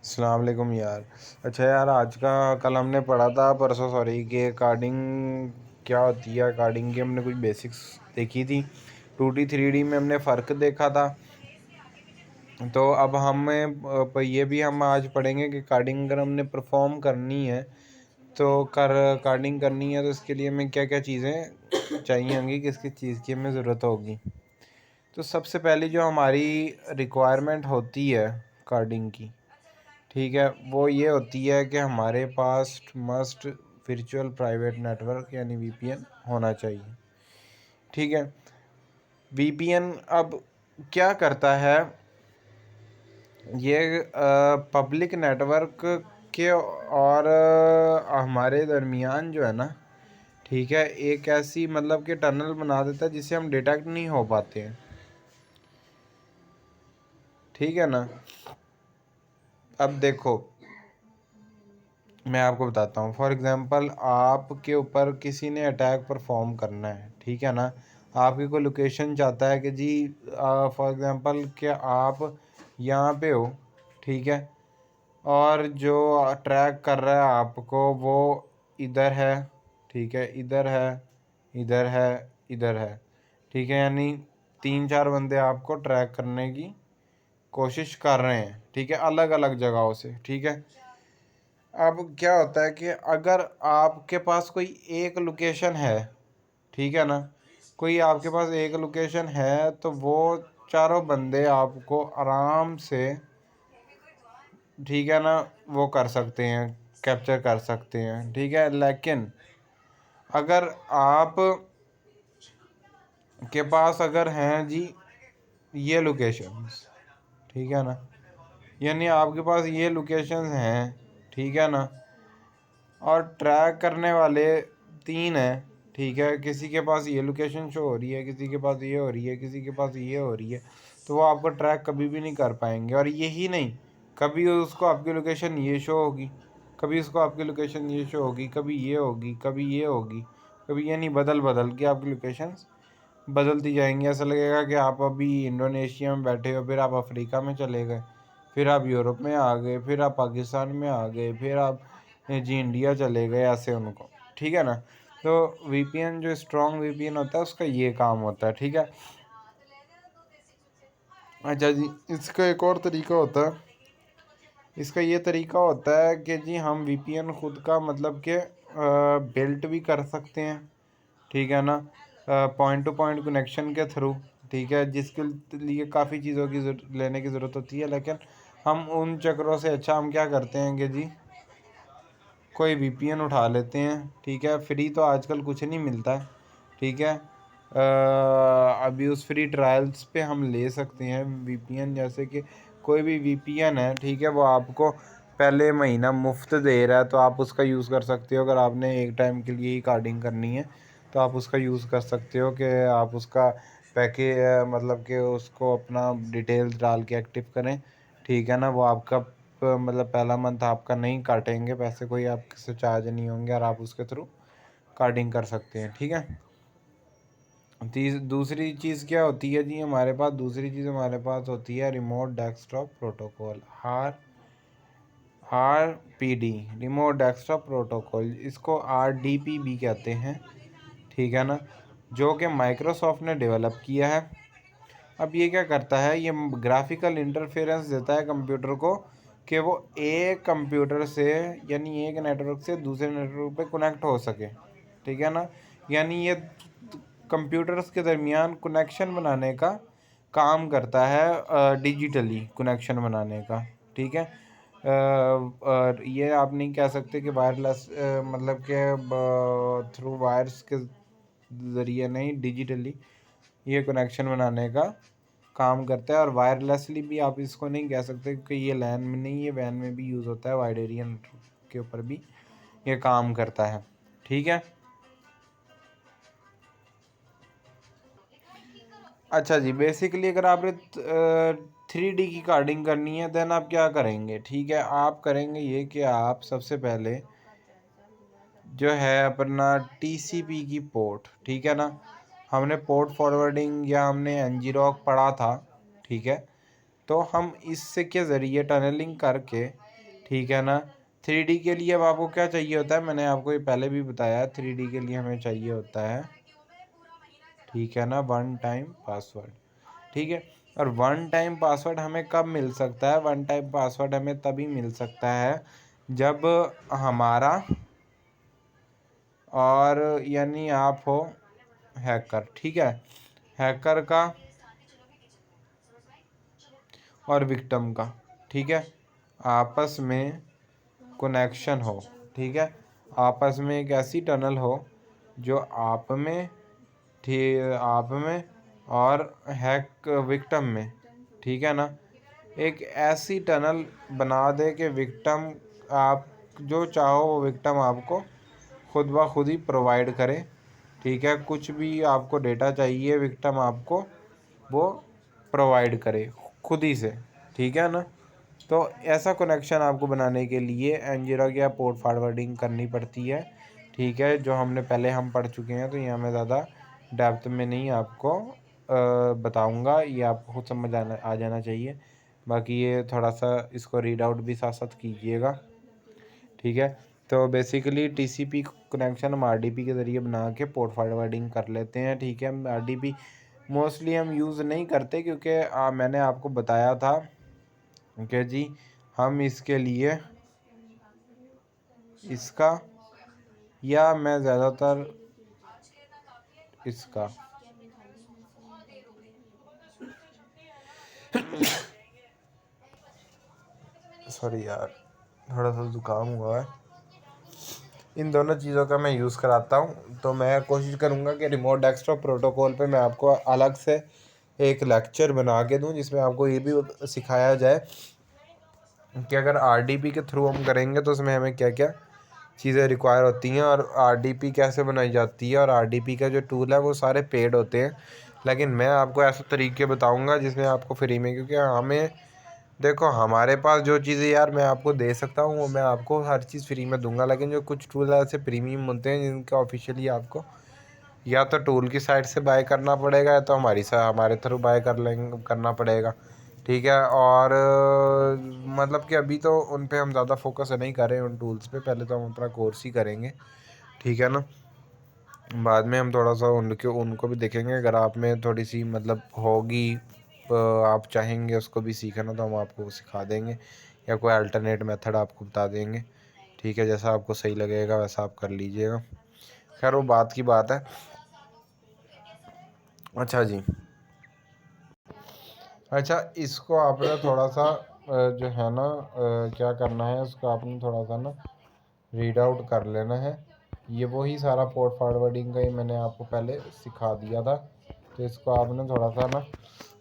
अस्सलाम वालेकुम यार। अच्छा यार, आज का कल हमने पढ़ा था, परसों सॉरी, कि कार्डिंग क्या होती है। कार्डिंग की हमने कुछ बेसिक्स देखी थी। 2D 3D में हमने फ़र्क देखा था। तो अब हमें ये भी हम आज पढ़ेंगे कि कार्डिंग अगर हमने परफॉर्म करनी है तो कार्डिंग करनी है तो इसके लिए हमें क्या क्या चीज़ें चाहिए होंगी, किस किस चीज़ की हमें ज़रूरत होगी। तो सबसे पहली जो हमारी रिक्वायरमेंट होती है कार्डिंग की, ठीक है, वो ये होती है कि हमारे पास मस्ट वर्चुअल प्राइवेट नेटवर्क यानी वीपीएन होना चाहिए। ठीक है, वीपीएन अब क्या करता है, ये पब्लिक नेटवर्क के और हमारे दरमियान जो है ना, ठीक है, एक ऐसी मतलब कि टनल बना देता है जिससे हम डिटेक्ट नहीं हो पाते हैं। ठीक है ना। अब देखो, मैं आपको बताता हूँ। फॉर एग्ज़ाम्पल, आपके ऊपर किसी ने अटैक परफॉर्म करना है, ठीक है ना। आपकी कोई लोकेशन चाहता है कि जी, फॉर एग्ज़ाम्पल कि आप यहाँ पे हो, ठीक है, और जो ट्रैक कर रहा है आपको वो इधर है, ठीक है, इधर है, इधर है, इधर है, ठीक है, यानी 3-4 बंदे आपको ट्रैक करने की कोशिश कर रहे हैं, ठीक है, अलग अलग जगहों से। ठीक है, अब क्या होता है कि अगर आपके पास कोई एक लोकेशन है, ठीक है ना, कोई आपके पास एक लोकेशन है तो वो चारों बंदे आपको आराम से, ठीक है ना, वो कर सकते हैं, कैप्चर कर सकते हैं। ठीक है, लेकिन अगर आप के पास अगर हैं जी ये लोकेशंस, ठीक है ना, यानी आपके पास ये लोकेशंस हैं, ठीक है ना, और ट्रैक करने वाले 3 हैं, ठीक है, किसी के पास ये लोकेशन शो हो रही है, किसी के पास ये हो रही है, किसी के पास ये हो रही है, तो वो आपको ट्रैक कभी भी नहीं कर पाएंगे। और यही नहीं, कभी उसको आपकी लोकेशन ये शो होगी, कभी उसको आपकी लोकेशन ये शो होगी, कभी ये होगी, कभी ये होगी, कभी ये नहीं, बदल बदल के आपकी लोकेशंस बदलती जाएंगी। ऐसा लगेगा कि आप अभी इंडोनेशिया में बैठे हो, फिर आप अफ्रीका में चले गए, फिर आप यूरोप में आ गए, फिर आप पाकिस्तान में आ गए, फिर आप जी इंडिया चले गए, ऐसे उनको। ठीक है ना। तो वीपीएन, जो स्ट्रॉन्ग वीपीएन होता है, उसका ये काम होता है। ठीक है। अच्छा जी, इसका एक और तरीका होता है। इसका ये तरीका होता है कि जी हम वीपीएन खुद का मतलब कि बिल्ट भी कर सकते हैं, ठीक है ना, पॉइंट टू पॉइंट कनेक्शन के थ्रू। ठीक है, जिसके लिए काफ़ी चीज़ों की लेने की ज़रूरत होती है, लेकिन हम उन चक्रों से अच्छा हम क्या करते हैं कि जी कोई वीपीएन उठा लेते हैं। ठीक है, फ्री तो आजकल कुछ नहीं मिलता है। ठीक है, अभी उस फ्री ट्रायल्स पे हम ले सकते हैं वीपीएन, जैसे कि कोई भी वीपीएन है, ठीक है, वो आपको पहले महीना मुफ्त दे रहा है, तो आप उसका यूज़ कर सकते हो। अगर आपने एक टाइम के लिए ही कार्डिंग करनी है तो आप उसका यूज़ कर सकते हो, कि आप उसका पैकेज मतलब कि उसको अपना डिटेल्स डाल के एक्टिव करें। ठीक है ना, वो आपका मतलब पहला मंथ आपका नहीं काटेंगे पैसे, कोई आपसे चार्ज नहीं होंगे, और आप उसके थ्रू कार्डिंग कर सकते हैं। ठीक है। दूसरी चीज़ क्या होती है जी, हमारे पास दूसरी चीज़ हमारे पास होती है remote desktop protocol, RPD, remote desktop protocol, इसको RDP भी कहते हैं। ठीक है ना, जो कि माइक्रोसॉफ्ट ने डेवलप किया है। अब ये क्या करता है, ये ग्राफिकल इंटरफेरेंस देता है कंप्यूटर को, कि वो एक कंप्यूटर से यानी एक नेटवर्क से दूसरे नेटवर्क पे कनेक्ट हो सके। ठीक है ना, यानी ये कंप्यूटर्स के दरमियान कनेक्शन बनाने का काम करता है, डिजिटली कनेक्शन बनाने का। ठीक है, और ये आप नहीं कह सकते कि वायरलेस मतलब कि थ्रू वायर्स के ज़रिए नहीं, डिजिटली ये कनेक्शन बनाने का काम करता है। और वायरलेसली भी आप इसको नहीं कह सकते, क्योंकि ये लैन में नहीं, ये वैन में भी यूज़ होता है, वाइड एरिया नेटवर्क के ऊपर भी ये काम करता है। ठीक है। अच्छा जी, बेसिकली अगर आपने 3D की कार्डिंग करनी है, देन आप क्या करेंगे। ठीक है, आप करेंगे ये कि आप सबसे पहले जो है अपना TCP की पोर्ट, ठीक है ना, हमने पोर्ट फॉरवर्डिंग या हमने ngrok पढ़ा था। ठीक है, तो हम इससे के ज़रिए टनलिंग करके ठीक है ना। 3D के लिए अब आपको क्या चाहिए होता है, मैंने आपको ये पहले भी बताया, 3D के लिए हमें चाहिए होता है, ठीक है ना, वन टाइम पासवर्ड। ठीक है। और वन टाइम पासवर्ड हमें कब मिल सकता है, वन टाइम पासवर्ड हमें तभी मिल सकता है जब हमारा और यानी आप हो हैकर, ठीक है, हैकर का और विक्टिम का, ठीक है, आपस में कनेक्शन हो, ठीक है, आपस में एक ऐसी टनल हो जो आप में और हैक विक्टिम में, ठीक है ना, एक ऐसी टनल बना दे कि विक्टिम, आप जो चाहो वो विक्टिम आपको खुद ब खुद ही प्रोवाइड करे, ठीक है, कुछ भी आपको डेटा चाहिए विक्टिम आपको वो प्रोवाइड करे खुद ही से, ठीक है ना। तो ऐसा कनेक्शन आपको बनाने के लिए N0 या पोर्ट फॉरवर्डिंग करनी पड़ती है, ठीक है, जो हमने पहले हम पढ़ चुके हैं, तो यहाँ मैं ज़्यादा डेप्थ में नहीं आपको बताऊंगा, ये आपको खुद समझ आ जाना चाहिए। बाकी ये थोड़ा सा इसको रीड आउट भी साथ साथ कीजिएगा, ठीक है। तो बेसिकली TCP कनेक्शन हम RDP के ज़रिए बना के पोर्ट फॉरवर्डिंग कर लेते हैं, ठीक है। RDP मोस्टली हम यूज़ नहीं करते क्योंकि मैंने आपको बताया था कि जी हम इसके लिए इसका या मैं ज़्यादातर इसका सॉरी यार, थोड़ा सा ज़ुकाम हुआ है, इन दोनों चीज़ों का मैं यूज़ कराता हूँ। तो मैं कोशिश करूँगा कि रिमोट डेस्कटॉप प्रोटोकॉल पे मैं आपको अलग से एक लेक्चर बना के दूँ जिसमें आपको ये भी सिखाया जाए कि अगर RDP के थ्रू हम करेंगे तो उसमें हमें क्या क्या चीज़ें रिक्वायर होती हैं और RDP कैसे बनाई जाती है, और RDP का जो टूल है वो सारे पेड होते हैं, लेकिन मैं आपको ऐसे तरीके बताऊंगा जिसमें आपको फ्री में, क्योंकि हमें देखो हमारे पास जो चीज़ें यार मैं आपको दे सकता हूँ वो मैं आपको हर चीज़ फ्री में दूंगा, लेकिन जो कुछ टूल ऐसे प्रीमियम होते हैं जिनका ऑफिशियली आपको या तो टूल की साइट से बाय करना पड़ेगा या तो हमारे थ्रू बाय करना पड़ेगा, ठीक है। और मतलब कि अभी तो उन पे हम ज़्यादा फोकस नहीं कर रहे हैं उन टूल्स पे, पहले तो हम अपना कोर्स ही करेंगे, ठीक है ना। बाद में हम थोड़ा सा उनको भी देखेंगे, अगर आप में थोड़ी सी मतलब होगी आप चाहेंगे उसको भी सीखना तो हम आपको सिखा देंगे या कोई अल्टरनेट मेथड आपको बता देंगे, ठीक है, जैसा आपको सही लगेगा वैसा आप कर लीजिएगा। खैर वो बात की बात है। अच्छा जी, अच्छा इसको आपने थोड़ा सा जो है ना क्या करना है, उसको आपने थोड़ा सा ना रीड आउट कर लेना है। ये वही सारा पोर्ट फॉरवर्डिंग का ही मैंने आपको पहले सिखा दिया था, तो इसको आपने थोड़ा सा ना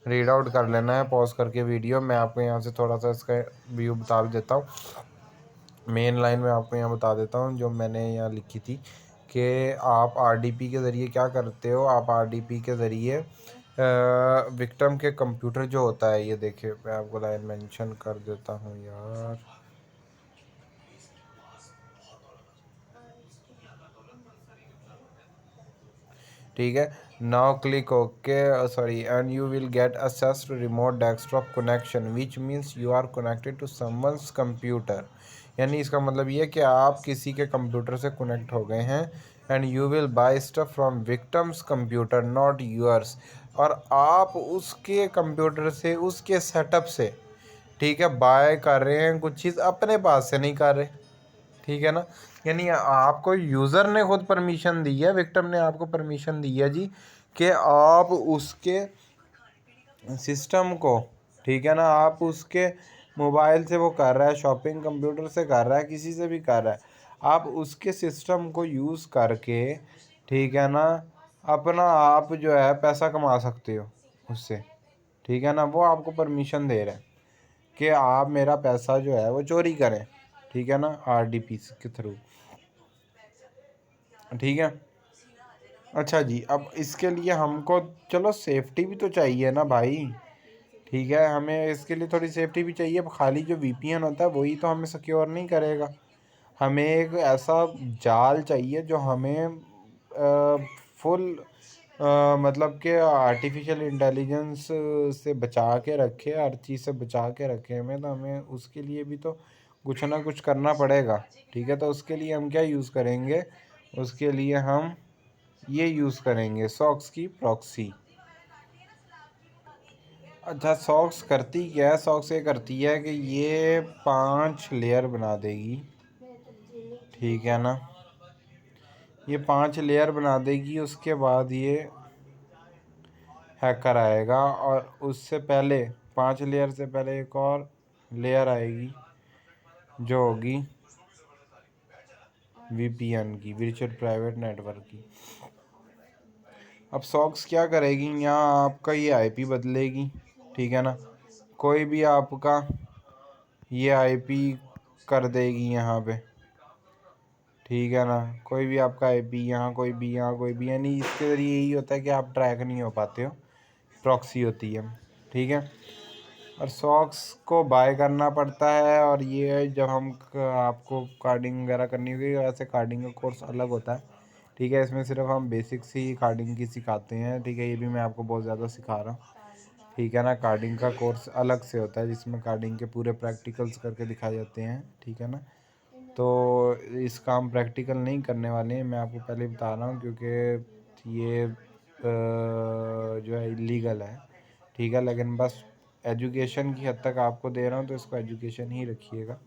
रीड आउट कर लेना है पॉज करके वीडियो। मैं आपको यहाँ से थोड़ा सा इसका व्यू बता भी देता हूँ, मेन लाइन में आपको यहाँ बता देता हूँ जो मैंने यहाँ लिखी थी कि आप RDP के ज़रिए क्या करते हो। आप RDP के ज़रिए विक्टिम के कंप्यूटर जो होता है, ये देखिए मैं आपको लाइन मेंशन कर देता हूँ यार, ठीक है। Now click okay, sorry, and you will get access to remote desktop connection which means you are connected to someone's computer। यानी इसका मतलब ये है कि आप किसी के कंप्यूटर से कनेक्ट हो गए हैं। And you will buy stuff from victims computer not yours, और आप उसके कंप्यूटर से उसके सेटअप से, ठीक है, बाय कर रहे हैं कुछ चीज़, अपने पास से नहीं कर रहे, ठीक है ना। यानी आपको यूज़र ने खुद परमिशन दी है, विक्टिम ने आपको परमिशन दी है जी कि आप उसके सिस्टम को, ठीक है ना, आप उसके मोबाइल से वो कर रहा है, शॉपिंग कंप्यूटर से कर रहा है, किसी से भी कर रहा है, आप उसके सिस्टम को यूज़ करके, ठीक है ना, अपना आप जो है पैसा कमा सकते हो उससे, ठीक है ना। वो आपको परमिशन दे रहे हैं कि आप मेरा पैसा जो है वो चोरी करें, ठीक है ना, RDP के थ्रू, ठीक है। अच्छा जी, अब इसके लिए हमको चलो सेफ्टी भी तो चाहिए ना भाई, ठीक है, हमें इसके लिए थोड़ी सेफ्टी भी चाहिए। अब खाली जो VPN होता है वही तो हमें सिक्योर नहीं करेगा, हमें एक ऐसा जाल चाहिए जो हमें फुल मतलब कि आर्टिफिशियल इंटेलिजेंस से बचा के रखे, हर चीज़ से बचा के रखे हमें, तो हमें उसके लिए भी तो कुछ ना कुछ करना पड़ेगा, ठीक है। तो उसके लिए हम क्या यूज़ करेंगे, उसके लिए हम ये यूज़ करेंगे सॉक्स की प्रॉक्सी। अच्छा, सॉक्स करती क्या है, सॉक्स ये करती है कि ये 5 लेयर बना देगी, ठीक है ना। ये 5 लेयर बना देगी, उसके बाद ये हैकर आएगा और उससे पहले 5 लेयर से पहले एक और लेयर आएगी जो होगी वीपीएन की, वर्चुअल प्राइवेट नेटवर्क की। अब सॉक्स क्या करेगी, यहाँ आपका ये आईपी बदलेगी, ठीक है ना। कोई भी आपका ये आईपी कर देगी यहाँ पे, ठीक है ना। कोई भी आपका आईपी यहाँ, कोई भी यहाँ, कोई भी, यानी इसके ज़रिए यही होता है कि आप ट्रैक नहीं हो पाते हो, प्रॉक्सी होती है, ठीक है। और सॉक्स को बाय करना पड़ता है, और ये जब हम आपको कार्डिंग वगैरह करनी होगी, वैसे कार्डिंग का कोर्स अलग होता है, ठीक है। इसमें सिर्फ हम बेसिक्स ही कार्डिंग की सिखाते हैं, ठीक है। ये भी मैं आपको बहुत ज़्यादा सिखा रहा हूँ, ठीक है ना। कार्डिंग का कोर्स अलग से होता है जिसमें कार्डिंग के पूरे प्रैक्टिकल्स करके दिखाए जाते हैं, ठीक है ना। तो इसका हम प्रैक्टिकल नहीं करने वाले हैं, मैं आपको पहले बता रहा हूँ, क्योंकि ये जो है इलीगल है, ठीक है। लेकिन बस एजुकेशन की हद तक आपको दे रहा हूँ, तो इसको एजुकेशन ही रखिएगा,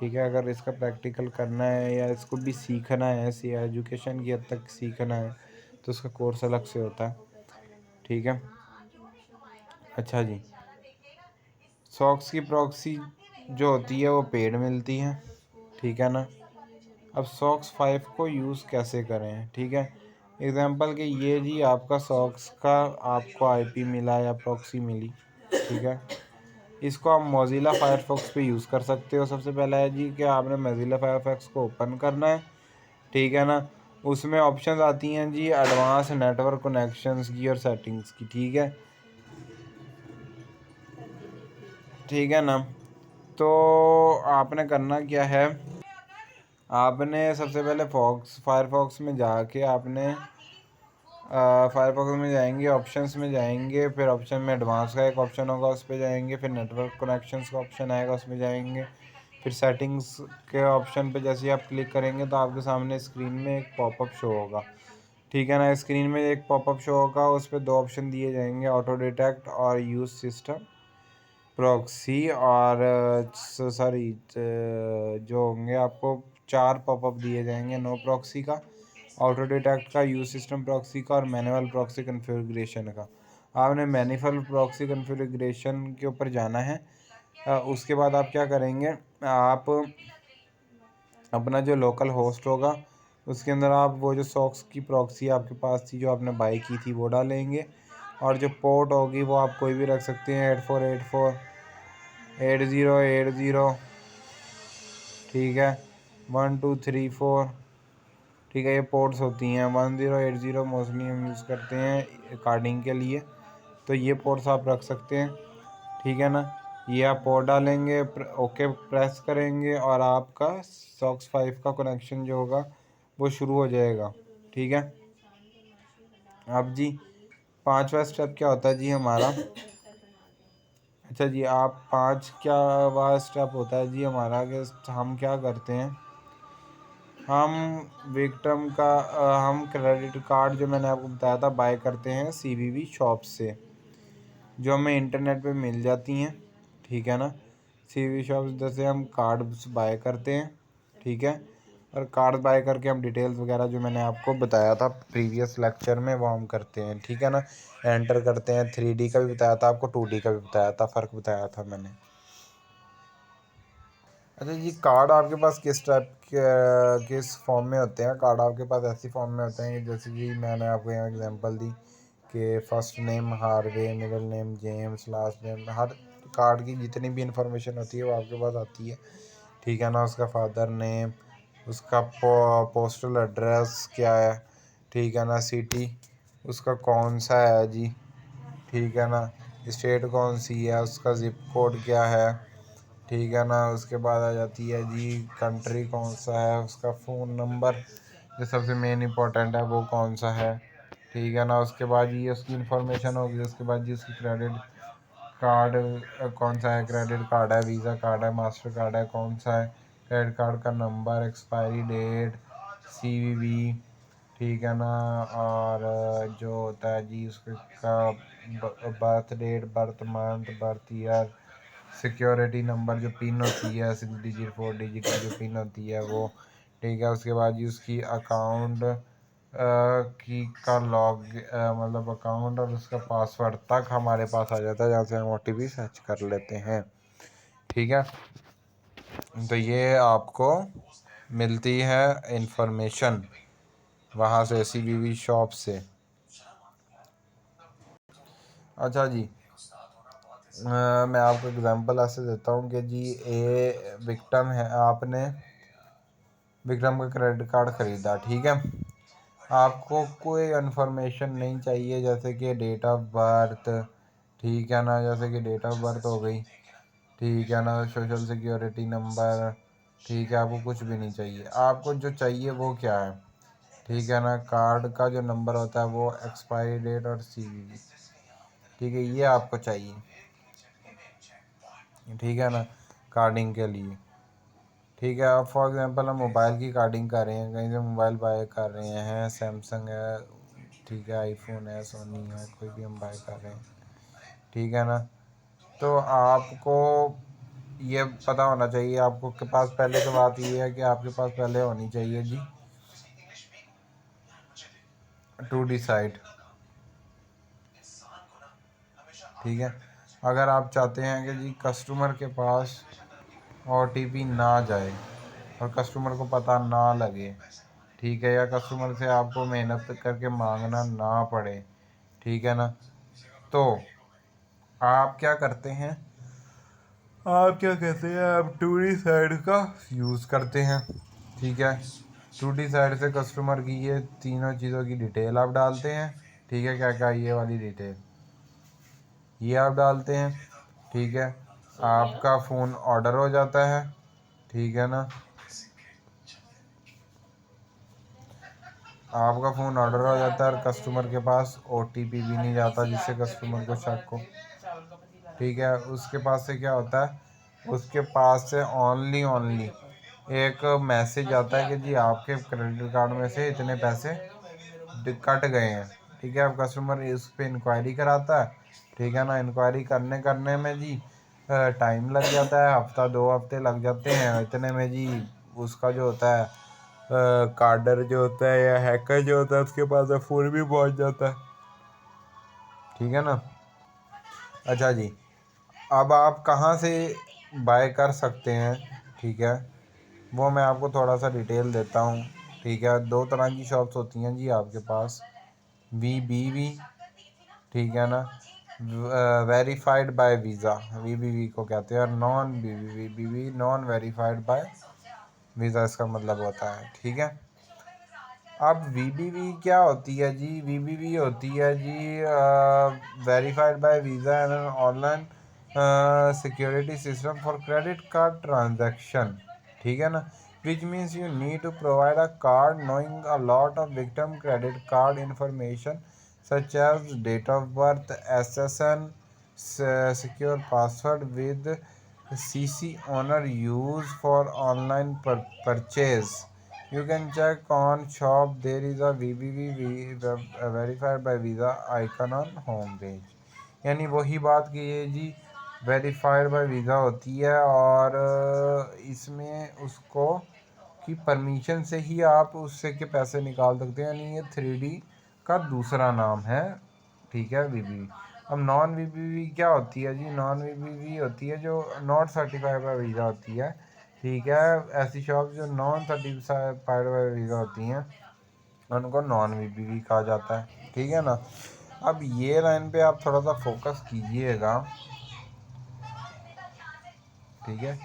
ठीक है। अगर इसका प्रैक्टिकल करना है या इसको भी सीखना है, ऐसी एजुकेशन की हद तक सीखना है, तो उसका कोर्स अलग से होता है, ठीक है। अच्छा जी, सॉक्स की प्रॉक्सी जो होती है वो पेड मिलती है, ठीक है ना। अब सॉक्स 5 को यूज़ कैसे करें, ठीक है। एग्जांपल कि ये जी आपका सॉक्स का आपको आईपी मिला या प्रॉक्सी मिली, ठीक है। इसको आप मोज़िला फायरफॉक्स पे यूज़ कर सकते हो। सबसे पहला है जी कि आपने मोज़िला फायरफॉक्स को ओपन करना है, ठीक है ना। उसमें ऑप्शंस आती हैं जी एडवांस नेटवर्क कनेक्शंस की और सेटिंग्स की, ठीक है ना। तो आपने करना क्या है, आपने सबसे पहले फायरफॉक्स में जाके आपने फायरफॉक्स में जाएंगे, ऑप्शंस में जाएंगे, फिर ऑप्शन में एडवांस का एक ऑप्शन होगा, उस पर जाएंगे, फिर नेटवर्क कनेक्शंस का ऑप्शन आएगा, उसमें जाएंगे, फिर सेटिंग्स के ऑप्शन पे जैसे ही आप क्लिक करेंगे तो आपके सामने स्क्रीन में एक पॉपअप शो होगा, ठीक है ना। स्क्रीन में एक पॉपअप शो होगा, उस पर 2 ऑप्शन दिए जाएंगे, ऑटो डिटेक्ट और यूज़ सिस्टम प्रॉक्सी, और सॉरी जो होंगे आपको 4 पॉपअप दिए जाएंगे, नो प्रॉक्सी का, ऑटो डिटेक्ट का, यूज सिस्टम प्रॉक्सी का, और मैनुअल प्रॉक्सी कन्फिग्रेशन का। आपने मैनुअल प्रॉक्सी कन्फिग्रेशन के ऊपर जाना है। उसके बाद आप क्या करेंगे, आप अपना जो लोकल होस्ट होगा उसके अंदर आप वो जो सॉक्स की प्रॉक्सी आपके पास थी जो आपने बाई की थी वो डालेंगे, और जो पोर्ट होगी वो आप कोई भी रख सकते हैं, 8484 8080, ठीक है, 1234, ठीक है। ये पोर्ट्स होती हैं, 1080 मोस्टली हम यूज़ करते हैं कार्डिंग के लिए, तो ये पोर्ट्स आप रख सकते हैं, ठीक है ना। ये आप पोर्ट डालेंगे, ओके प्रेस करेंगे, और आपका सॉक्स 5 का कनेक्शन जो होगा वो शुरू हो जाएगा, ठीक है। अब जी 5वां स्टेप क्या होता है जी हमारा, अच्छा जी, आप 5 क्या वाला स्टेप होता है जी हमारा कि हम क्या करते हैं, हम विक्टम का हम क्रेडिट कार्ड जो मैंने आपको बताया था बाय करते हैं सीवीवी शॉप से, जो हमें इंटरनेट पे मिल जाती हैं, ठीक है ना। सीवीवी शॉप जैसे हम कार्ड्स बाय करते हैं, ठीक है। और कार्ड बाय करके हम डिटेल्स वगैरह जो मैंने आपको बताया था प्रीवियस लेक्चर में वो हम करते हैं, ठीक है ना। एंटर करते हैं, 3D का भी बताया था आपको, 2D का भी बताया था, फ़र्क बताया था मैंने। अच्छा जी, कार्ड आपके पास किस टाइप के किस फॉर्म में होते हैं, कार्ड आपके पास ऐसी फॉर्म में होते हैं जैसे कि मैंने आपको यहाँ एग्जांपल दी कि first name Harvey, middle name James, last name, हर कार्ड की जितनी भी इंफॉर्मेशन होती है वो आपके पास आती है, ठीक है ना। उसका फादर नेम, उसका पोस्टल एड्रेस क्या है, ठीक है ना, सिटी उसका कौन सा है जी, ठीक है ना, स्टेट कौन सी है, उसका ज़िप कोड क्या है, ठीक है ना। उसके बाद आ जाती है जी कंट्री कौन सा है, उसका फ़ोन नंबर जो सबसे मेन इम्पोर्टेंट है वो कौन सा है, ठीक है ना। उसके बाद ये उसकी इन्फॉर्मेशन होगी, उसके बाद जी उसकी क्रेडिट कार्ड कौन सा है, क्रेडिट कार्ड है, वीज़ा कार्ड है, मास्टर कार्ड है, कौन सा है, क्रेडिट कार्ड का नंबर, एक्सपायरी डेट, सीवीवी, ठीक है ना। और जो होता है जी उसका birth date, birth month, birth year, security number जो पिन होती है 6 डिजिट 4 डिजिट की जो पिन होती है वो, ठीक है। उसके बाद जी उसकी अकाउंट की का लॉग मतलब अकाउंट और उसका पासवर्ड तक हमारे पास आ जाता है, जहाँ से हम OTP सर्च कर लेते हैं, ठीक है। तो ये आपको मिलती है इंफॉर्मेशन वहाँ से CVV शॉप से। अच्छा जी, मैं आपको एग्जांपल ऐसे देता हूँ कि जी विक्टिम है, आपने विक्रम का क्रेडिट कार्ड ख़रीदा, ठीक है। आपको कोई इन्फॉर्मेशन नहीं चाहिए, जैसे कि डेट ऑफ बर्थ, ठीक है ना, जैसे कि डेट ऑफ बर्थ हो गई, ठीक है ना, सोशल सिक्योरिटी नंबर, ठीक है। आपको कुछ भी नहीं चाहिए, आपको जो चाहिए वो क्या है, ठीक है ना, कार्ड का जो नंबर होता है वो, एक्सपायरी डेट और CVV, ठीक है, ये आपको चाहिए, ठीक है ना, कार्डिंग के लिए, ठीक है। अब फॉर एग्जांपल हम मोबाइल की कार्डिंग कर रहे हैं, कहीं से मोबाइल बाय कर रहे हैं, सैमसंग है, ठीक है, आईफोन है, सोनी है, कोई भी हम बाय कर रहे हैं, ठीक है ना। तो आपको ये पता होना चाहिए, आपको के पास पहले तो बात ये है कि आपके पास पहले होनी चाहिए जी टू डिसाइड, ठीक है। अगर आप चाहते हैं कि जी कस्टमर के पास OTP ना जाए और कस्टमर को पता ना लगे, ठीक है, या कस्टमर से आपको मेहनत करके मांगना ना पड़े, ठीक है ना, तो आप क्या करते हैं, आप टू डी साइड का यूज़ करते हैं, ठीक है। टू डी साइड से कस्टमर की ये तीनों चीज़ों की डिटेल आप डालते हैं, ठीक है, क्या क्या ये वाली डिटेल ये आप डालते हैं, ठीक है। आपका फ़ोन ऑर्डर हो जाता है, ठीक है ना, आपका फ़ोन ऑर्डर हो जाता है और कस्टमर के पास OTP भी नहीं जाता जिससे कस्टमर को शक हो, ठीक है। उसके पास से क्या होता है, उसके पास से ओनली एक मैसेज आता है कि जी आपके क्रेडिट कार्ड में से इतने पैसे कट गए हैं, ठीक है। अब कस्टमर इस पे इंक्वायरी कराता है, ठीक है ना, इंक्वायरी करने करने में जी टाइम लग जाता है, हफ्ता 2 हफ्ते लग जाते हैं, इतने में जी उसका जो होता है कार्डर जो होता है या हैकर जो होता है उसके पास फ़ोन भी पहुंच जाता है, ठीक है ना। अच्छा जी, अब आप कहाँ से बाय कर सकते हैं, ठीक है, वो मैं आपको थोड़ा सा डिटेल देता हूँ, ठीक है। 2 तरह की शॉप्स होती हैं जी आपके पास, VBV, ठीक है ना, वेरीफाइड बाय वीज़ा, VBV को कहते हैं, और non VBV, non verified by visa इसका मतलब होता है, ठीक है। अब VBV क्या होती है जी, VBV होती है जी verified by Visa and online security system for credit card transaction, ठीक है ना, which means you need to provide a card knowing a lot of victim credit card information such as date of birth, SSN, secure password with CC owner use for online purchase. You can check on shop. There is a verified by Visa icon on home page. यानी वही बात की ये जी verified by visa होती है, और इसमें उसको की परमिशन से ही आप उससे के पैसे निकाल सकते हैं, यानी ये 3D का दूसरा नाम है, ठीक है, VBV। अब नॉन VBV क्या होती है जी, नॉन VBV होती है जो नॉट सर्टिफाइड बाय वीज़ा होती है, ठीक है। ऐसी शॉप जो नॉन सर्टिफाइड बाय वीज़ा होती हैं उनको नॉन VBV कहा जाता है, ठीक है ना। अब ये लाइन पे आप थोड़ा सा फोकस कीजिएगा, ठीक है,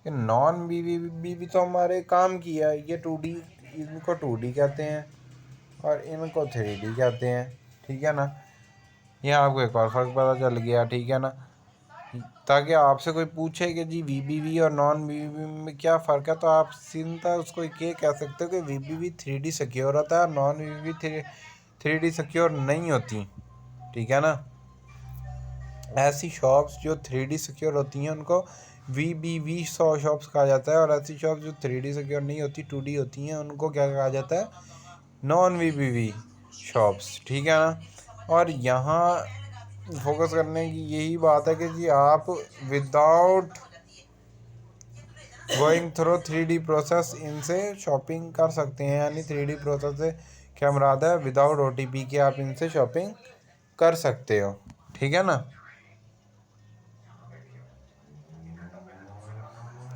कि नॉन VBV तो हमारे काम की है, ये 2D, इनको 2D कहते हैं और इनको 3D कहते हैं, ठीक है ना। ये आपको एक और फ़र्क पता चल गया, ठीक है ना, ताकि आपसे कोई पूछे कि जी VBV और नॉन VBV में क्या फ़र्क है, तो आप सीधा उसको ये कह सकते हो कि VBV 3D सिक्योर होता है, नॉन VBV 3D सिक्योर नहीं होती, ठीक है ना। ऐसी शॉप्स जो 3D सिक्योर होती हैं उनको VBV शॉप्स कहा जाता है, और ऐसी शॉप्स जो 3D सिक्योर नहीं होती 2D होती हैं उनको क्या कहा जाता है, नॉन VBV शॉप्स। ठीक है ना। और यहाँ फोकस करने की यही बात है कि जी आप without going through 3D process इनसे शॉपिंग कर सकते हैं। यानी 3D प्रोसेस से क्या मुराद है, विदाउट OTP के आप इनसे शॉपिंग कर सकते हो। ठीक है ना।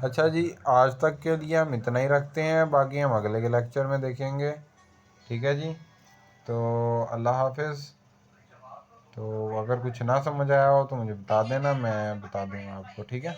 अच्छा जी, आज तक के लिए हम इतना ही रखते हैं, बाकी हम अगले के लेक्चर में देखेंगे। ठीक है जी, तो अल्लाह हाफिज़। तो अगर कुछ ना समझ आया हो तो मुझे बता देना, मैं बता दूँगा आपको। ठीक है।